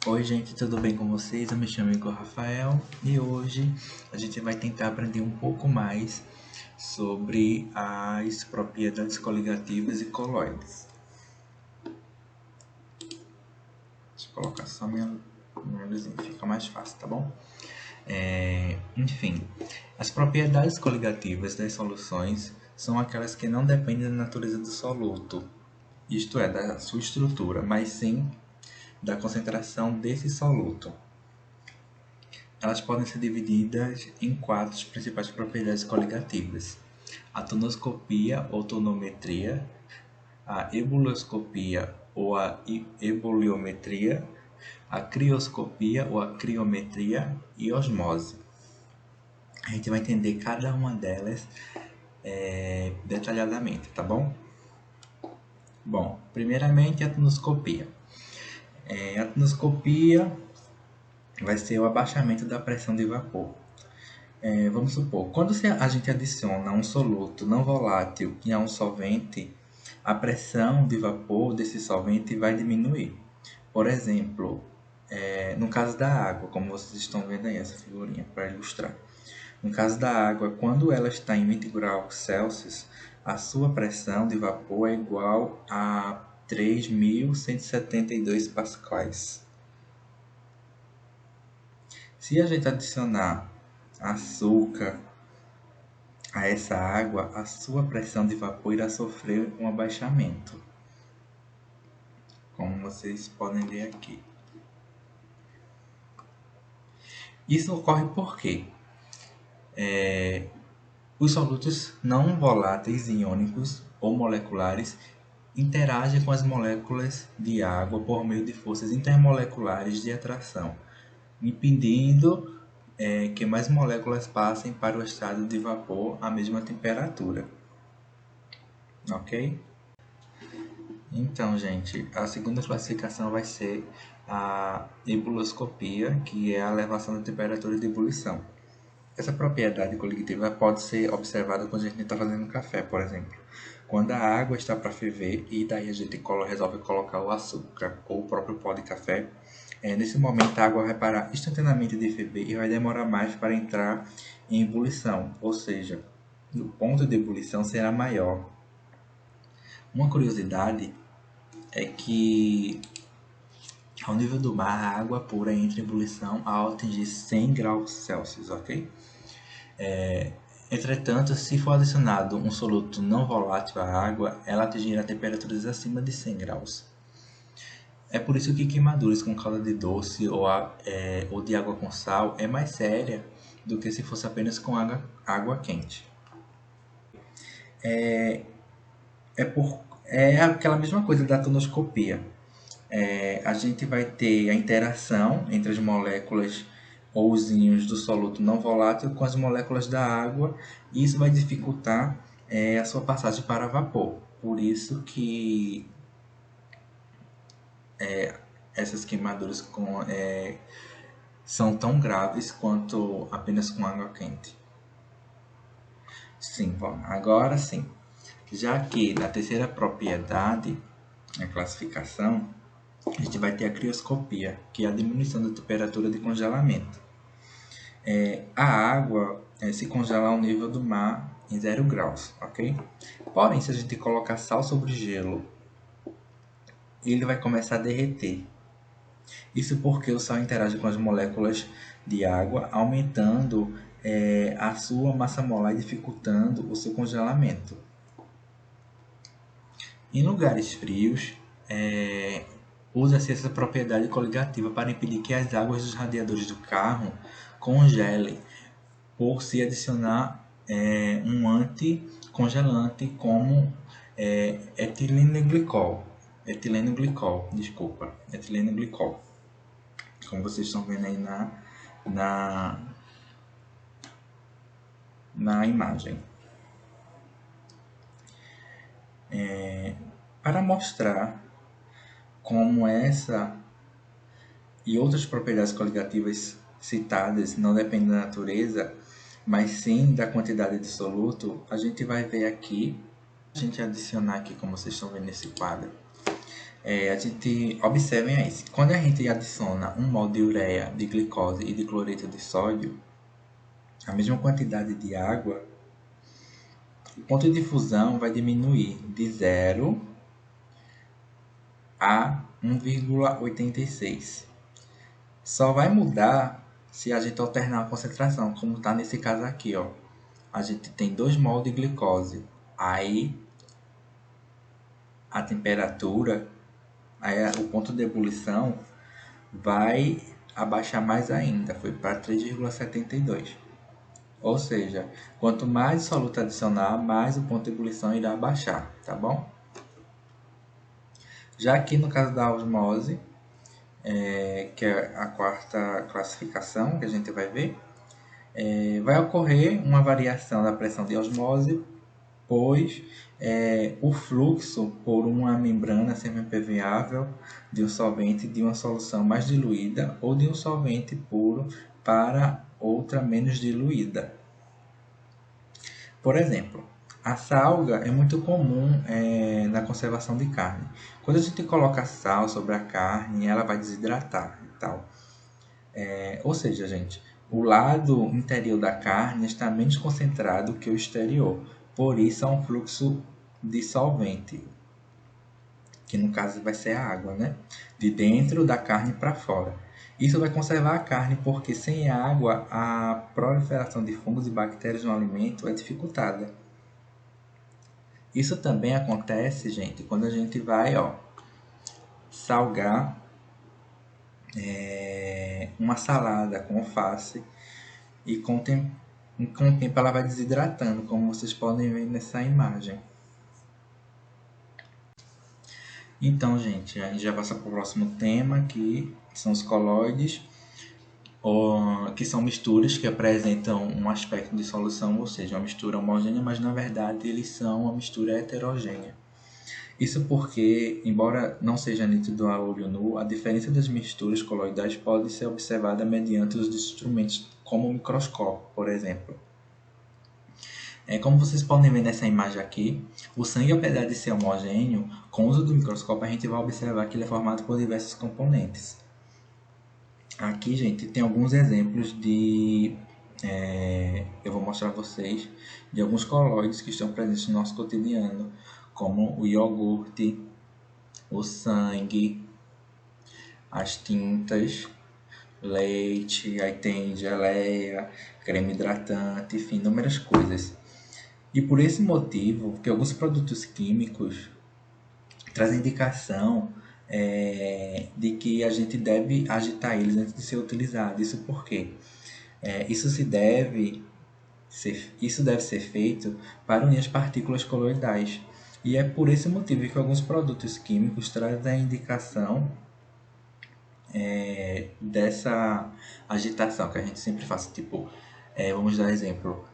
Oi gente, tudo bem com vocês? Eu me chamo Igor Rafael e hoje a gente vai tentar aprender um pouco mais sobre as propriedades coligativas e coloides. Deixa eu colocar só minha luzinha, fica mais fácil, tá bom? Enfim, as propriedades coligativas das soluções são aquelas que não dependem da natureza do soluto, isto é, da sua estrutura, mas sim da concentração desse soluto. Elas podem ser divididas em quatro principais propriedades coligativas: a tonoscopia ou tonometria, a ebullioscopia ou a ebuliometria, a crioscopia ou a criometria e osmose. A gente vai entender cada uma delas detalhadamente, tá bom? Bom, primeiramente a tonoscopia. A tonoscopia vai ser o abaixamento da pressão de vapor. Vamos supor, quando a gente adiciona um soluto não volátil e a um solvente, a pressão de vapor desse solvente vai diminuir. Por exemplo, no caso da água, como vocês estão vendo aí essa figurinha para ilustrar. No caso da água, quando ela está em 20 graus Celsius, a sua pressão de vapor é igual a 3.172 pascais. Se a gente adicionar açúcar a essa água, a sua pressão de vapor irá sofrer um abaixamento, como vocês podem ver aqui. Isso ocorre porque os solutos não voláteis iônicos ou moleculares interagem com as moléculas de água por meio de forças intermoleculares de atração, impedindo que mais moléculas passem para o estado de vapor à mesma temperatura. Ok? Então, gente, a segunda classificação vai ser a ebullioscopia, que é a elevação da temperatura de ebulição. Essa propriedade coligativa pode ser observada quando a gente está fazendo café, por exemplo. Quando a água está para ferver e daí a gente resolve colocar o açúcar ou o próprio pó de café, nesse momento a água vai parar instantaneamente de ferver e vai demorar mais para entrar em ebulição, ou seja, o ponto de ebulição será maior. Uma curiosidade é que ao nível do mar a água pura entra em ebulição ao atingir 100 graus Celsius, ok? Entretanto, se for adicionado um soluto não volátil à água, ela atingirá temperaturas acima de 100 graus. É por isso que queimaduras com calda de doce ou de água com sal é mais séria do que se fosse apenas com água quente. É aquela mesma coisa da tonoscopia. A gente vai ter a interação entre as moléculas ou os íons do soluto não volátil com as moléculas da água, e isso vai dificultar a sua passagem para vapor. Por isso que essas queimaduras são tão graves quanto apenas com água quente. Sim, agora sim. Já que na terceira propriedade, a classificação, a gente vai ter a crioscopia, que é a diminuição da temperatura de congelamento. A água se congela ao nível do mar em 0 graus, ok? Porém, se a gente colocar sal sobre gelo, ele vai começar a derreter. Isso porque o sal interage com as moléculas de água, aumentando a sua massa molar e dificultando o seu congelamento. Em lugares frios, usa-se essa propriedade coligativa para impedir que as águas dos radiadores do carro congelem, por se adicionar um anticongelante como etileno glicol, como vocês estão vendo aí na imagem. Para mostrar como essa e outras propriedades coligativas citadas não dependem da natureza, mas sim da quantidade de soluto, a gente vai ver aqui, a gente adicionar aqui, como vocês estão vendo nesse quadro, Observem aí, quando a gente adiciona um mol de ureia, de glicose e de cloreto de sódio, a mesma quantidade de água, o ponto de fusão vai diminuir de 0 a 1,86. Só vai mudar se a gente alternar a concentração, como está nesse caso aqui, ó. A gente tem 2 mol de glicose, aí a temperatura, o ponto de ebulição vai abaixar mais ainda, foi para 3,72. Ou seja, quanto mais soluto adicionar, mais o ponto de ebulição irá abaixar, tá bom? Já aqui no caso da osmose, que é a quarta classificação que a gente vai ver, vai ocorrer uma variação da pressão de osmose, pois o fluxo por uma membrana semipermeável de um solvente de uma solução mais diluída ou de um solvente puro para outra menos diluída. Por exemplo, a salga é muito comum na conservação de carne. Quando a gente coloca sal sobre a carne, ela vai desidratar e tal. Ou seja, gente, o lado interior da carne está menos concentrado que o exterior. Por isso, há um fluxo de solvente, que no caso vai ser a água, né? De dentro da carne para fora. Isso vai conservar a carne, porque sem água, a proliferação de fungos e bactérias no alimento é dificultada. Isso também acontece, gente, quando a gente vai salgar uma salada com alface e com o tempo ela vai desidratando, como vocês podem ver nessa imagem. Então, gente, a gente já passa para o próximo tema, que são os colóides, que são misturas que apresentam um aspecto de solução, ou seja, uma mistura homogênea, mas na verdade eles são uma mistura heterogênea. Isso porque, embora não seja nítido a olho nu, a diferença das misturas coloidais pode ser observada mediante os instrumentos como o microscópio, por exemplo. Como vocês podem ver nessa imagem aqui, o sangue, apesar de ser homogêneo, com o uso do microscópio a gente vai observar que ele é formado por diversos componentes. Aqui, gente, tem alguns exemplos eu vou mostrar a vocês de alguns colóides que estão presentes no nosso cotidiano, como o iogurte, o sangue, as tintas, leite, aí tem geleia, creme hidratante, enfim, inúmeras coisas. E por esse motivo, que alguns produtos químicos trazem indicação de que a gente deve agitar eles antes de ser utilizado. Isso por quê? Isso deve ser feito para unir as partículas coloidais. E é por esse motivo que alguns produtos químicos trazem a indicação dessa agitação que a gente sempre faz. Tipo, vamos dar exemplo,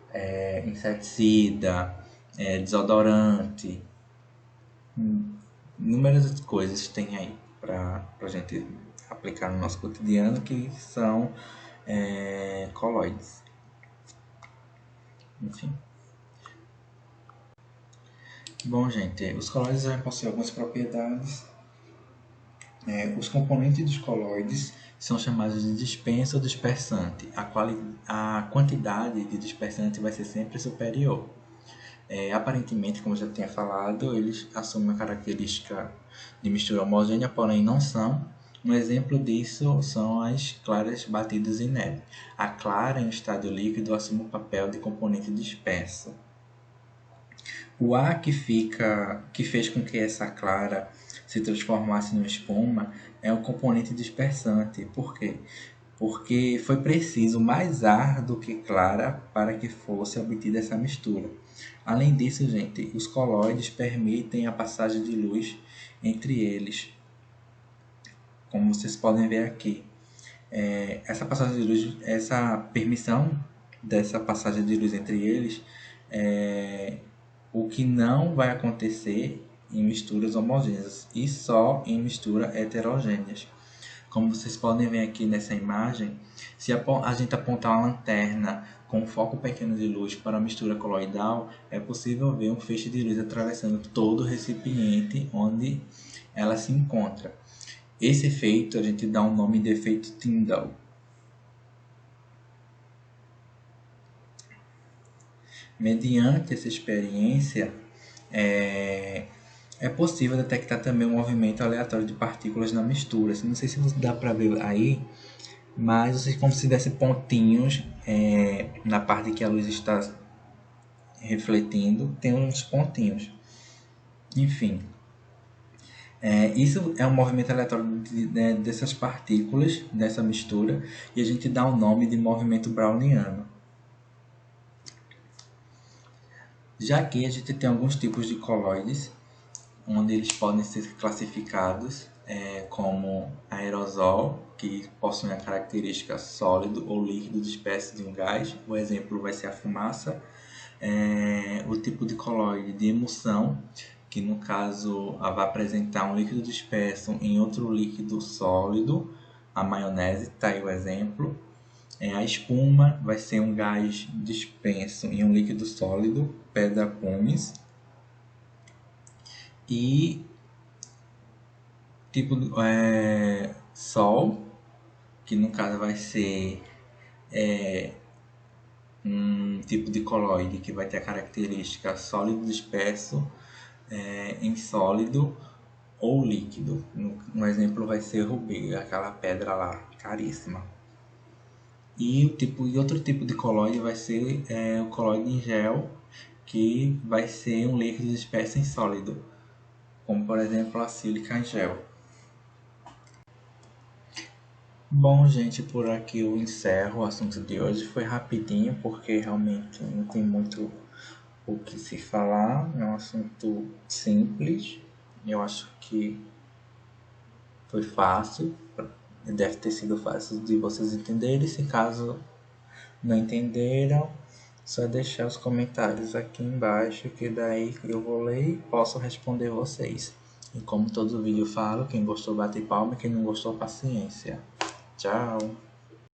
inseticida, desodorante, inúmeras coisas tem aí para a gente aplicar no nosso cotidiano que são colóides. Enfim. Bom, gente, os colóides já possuem algumas propriedades. Os componentes dos colóides são chamados de dispensa ou dispersante. A quantidade de dispersante vai ser sempre superior. Aparentemente, como eu já tinha falado, eles assumem a característica de mistura homogênea, porém não são. Um exemplo disso são as claras batidas em neve. A clara, em estado líquido, assume o papel de componente disperso. O ar que fez com que essa clara se transformasse numa espuma é um componente dispersante. Por quê? Porque foi preciso mais ar do que clara para que fosse obtida essa mistura. Além disso, gente, os colóides permitem a passagem de luz entre eles, como vocês podem ver aqui. Essa passagem de luz, essa permissão dessa passagem de luz entre eles o que não vai acontecer em misturas homogêneas e só em misturas heterogêneas. Como vocês podem ver aqui nessa imagem, se a gente apontar uma lanterna com um foco pequeno de luz para a mistura coloidal, é possível ver um feixe de luz atravessando todo o recipiente onde ela se encontra. Esse efeito a gente dá o nome de efeito Tyndall. Mediante essa experiência, é possível detectar também o movimento aleatório de partículas na mistura. Não sei se dá para ver aí, mas como se desse pontinhos na parte que a luz está refletindo, tem uns pontinhos. Enfim, isso é um movimento aleatório dessas partículas, dessa mistura, e a gente dá o nome de movimento browniano. Já que a gente tem alguns tipos de colóides, onde eles podem ser classificados como aerosol, que possui a característica sólido ou líquido de espécie de um gás. O exemplo vai ser a fumaça. O tipo de colóide de emulsão, que no caso vai apresentar um líquido disperso em outro líquido sólido. A maionese, está aí o exemplo. A espuma vai ser um gás disperso em um líquido sólido, pedra pumice. E tipo Sol, que no caso vai ser um tipo de colóide que vai ter a característica sólido disperso em sólido ou líquido. Um exemplo vai ser rubi, aquela pedra lá, caríssima. E outro tipo de colóide vai ser o colóide em gel, que vai ser um líquido disperso em sólido, como por exemplo a sílica em gel. Bom, gente, por aqui eu encerro o assunto de hoje. Foi rapidinho, porque realmente não tem muito o que se falar. É um assunto simples. Eu acho que foi fácil. Deve ter sido fácil de vocês entenderem. Se caso não entenderam, só deixar os comentários aqui embaixo, que daí eu vou ler e posso responder vocês. E como todo vídeo eu falo, quem gostou bate palma, quem não gostou paciência. Tchau!